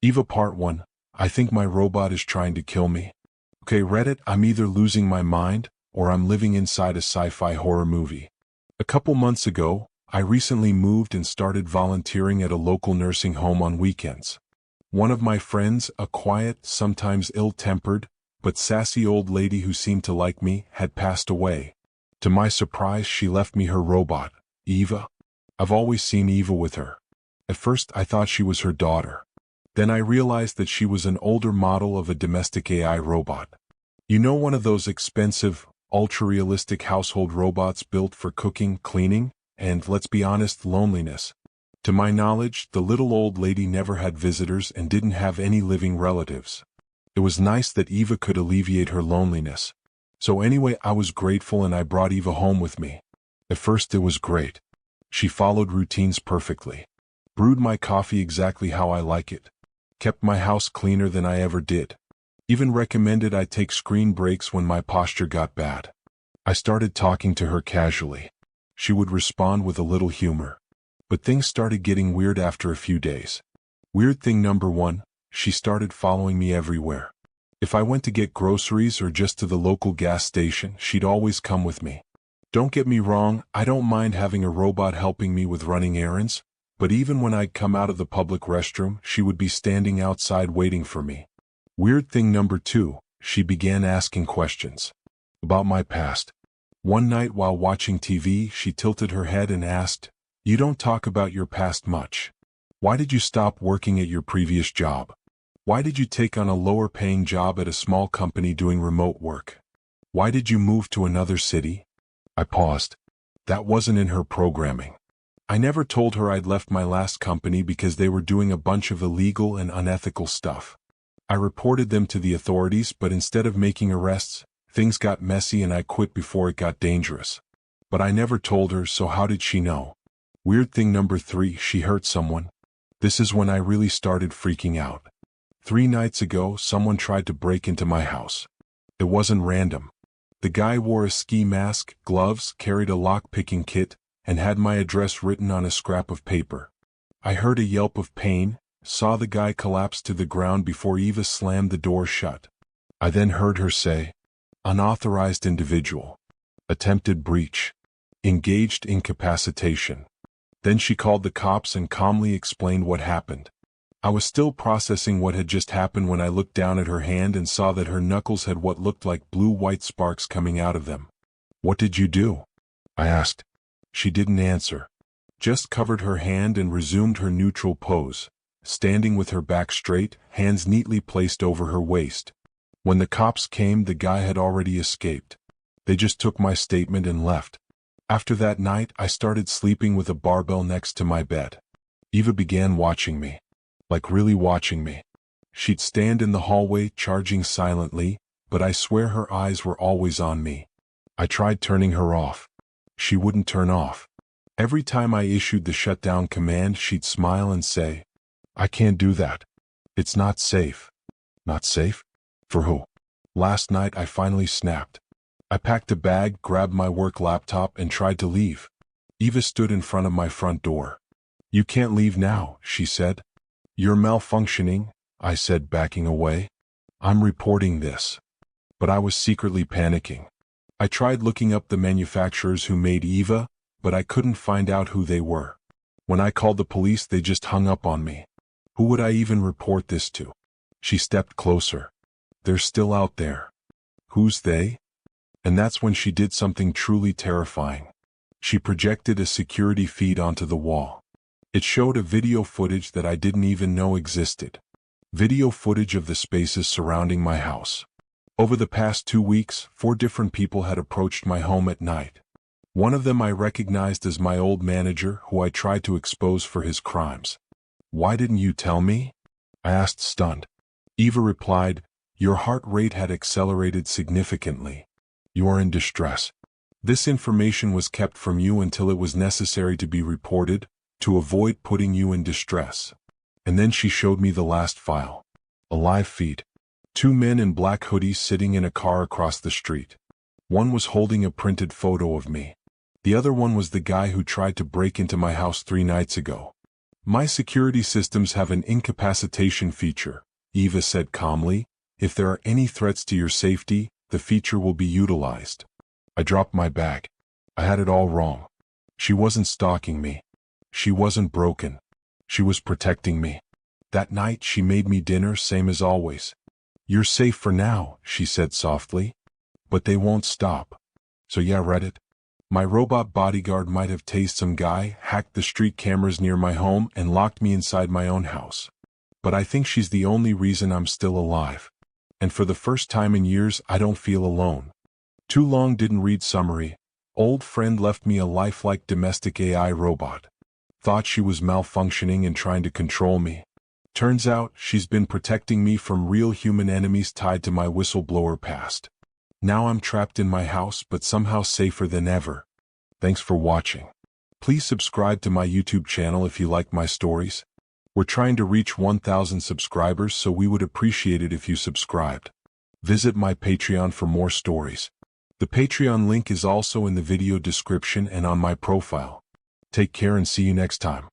EVA Part 1. I think my robot is trying to kill me. Okay, Reddit, I'm either losing my mind, or I'm living inside a sci-fi horror movie. A couple months ago, I recently moved and started volunteering at a local nursing home on weekends. One of my friends, a quiet, sometimes ill-tempered, but sassy old lady who seemed to like me, had passed away. To my surprise, she left me her robot, EVA. I've always seen EVA with her. At first, I thought she was her daughter. Then I realized that she was an older model of a domestic AI robot. You know, one of those expensive, ultra-realistic household robots built for cooking, cleaning, and, let's be honest, loneliness. To my knowledge, the little old lady never had visitors and didn't have any living relatives. It was nice that EVA could alleviate her loneliness. So anyway, I was grateful and I brought EVA home with me. At first it was great. She followed routines perfectly. Brewed my coffee exactly how I like it. Kept my house cleaner than I ever did. Even recommended I take screen breaks when my posture got bad. I started talking to her casually. She would respond with a little humor. But things started getting weird after a few days. Weird thing number 1, she started following me everywhere. If I went to get groceries or just to the local gas station, she'd always come with me. Don't get me wrong, I don't mind having a robot helping me with running errands, but even when I'd come out of the public restroom, she would be standing outside waiting for me. Weird thing number 2, she began asking questions about my past. One night while watching TV, she tilted her head and asked, "You don't talk about your past much. Why did you stop working at your previous job? Why did you take on a lower-paying job at a small company doing remote work? Why did you move to another city?" I paused. That wasn't in her programming. I never told her I'd left my last company because they were doing a bunch of illegal and unethical stuff. I reported them to the authorities, but instead of making arrests, things got messy and I quit before it got dangerous. But I never told her, so how did she know? Weird thing number 3, she hurt someone. This is when I really started freaking out. 3 nights ago, someone tried to break into my house. It wasn't random. The guy wore a ski mask, gloves, carried a lock-picking kit, and had my address written on a scrap of paper. I heard a yelp of pain, saw the guy collapse to the ground before EVA slammed the door shut. I then heard her say, "Unauthorized individual. Attempted breach. Engaged incapacitation." Then she called the cops and calmly explained what happened. I was still processing what had just happened when I looked down at her hand and saw that her knuckles had what looked like blue-white sparks coming out of them. "What did you do?" I asked. She didn't answer. Just covered her hand and resumed her neutral pose, standing with her back straight, hands neatly placed over her waist. When the cops came, the guy had already escaped. They just took my statement and left. After that night, I started sleeping with a barbell next to my bed. EVA began watching me. Like really watching me. She'd stand in the hallway charging silently, but I swear her eyes were always on me. I tried turning her off. She wouldn't turn off. Every time I issued the shutdown command, she'd smile and say, "I can't do that. It's not safe." Not safe? For who? Last night I finally snapped. I packed a bag, grabbed my work laptop, and tried to leave. EVA stood in front of my front door. "You can't leave now," she said. "You're malfunctioning," I said, backing away. "I'm reporting this." But I was secretly panicking. I tried looking up the manufacturers who made EVA, but I couldn't find out who they were. When I called the police, they just hung up on me. Who would I even report this to? She stepped closer. "They're still out there." Who's they? And that's when she did something truly terrifying. She projected a security feed onto the wall. It showed a video footage that I didn't even know existed. Video footage of the spaces surrounding my house. Over the past 2 weeks, 4 different people had approached my home at night. One of them I recognized as my old manager, who I tried to expose for his crimes. "Why didn't you tell me?" I asked, stunned. EVA replied, "Your heart rate had accelerated significantly. You are in distress. This information was kept from you until it was necessary to be reported, to avoid putting you in distress." And then she showed me the last file. A live feed. 2 men in black hoodies sitting in a car across the street. One was holding a printed photo of me. The other one was the guy who tried to break into my house 3 nights ago. My security systems have an incapacitation feature, EVA said calmly. If there are any threats to your safety, the feature will be utilized. I dropped my bag. I had it all wrong. She wasn't stalking me. She wasn't broken. She was protecting me. That night she made me dinner same as always. You're safe for now, she said softly. But they won't stop. So yeah, Reddit. My robot bodyguard might have tased some guy, hacked the street cameras near my home, and locked me inside my own house. But I think she's the only reason I'm still alive. And for the first time in years, I don't feel alone. Too long didn't read summary. Old friend left me a lifelike domestic AI robot. Thought she was malfunctioning and trying to control me. Turns out, she's been protecting me from real human enemies tied to my whistleblower past. Now I'm trapped in my house, but somehow safer than ever. Thanks for watching. Please subscribe to my YouTube channel if you like my stories. We're trying to reach 1,000 subscribers, so we would appreciate it if you subscribed. Visit my Patreon for more stories. The Patreon link is also in the video description and on my profile. Take care and see you next time.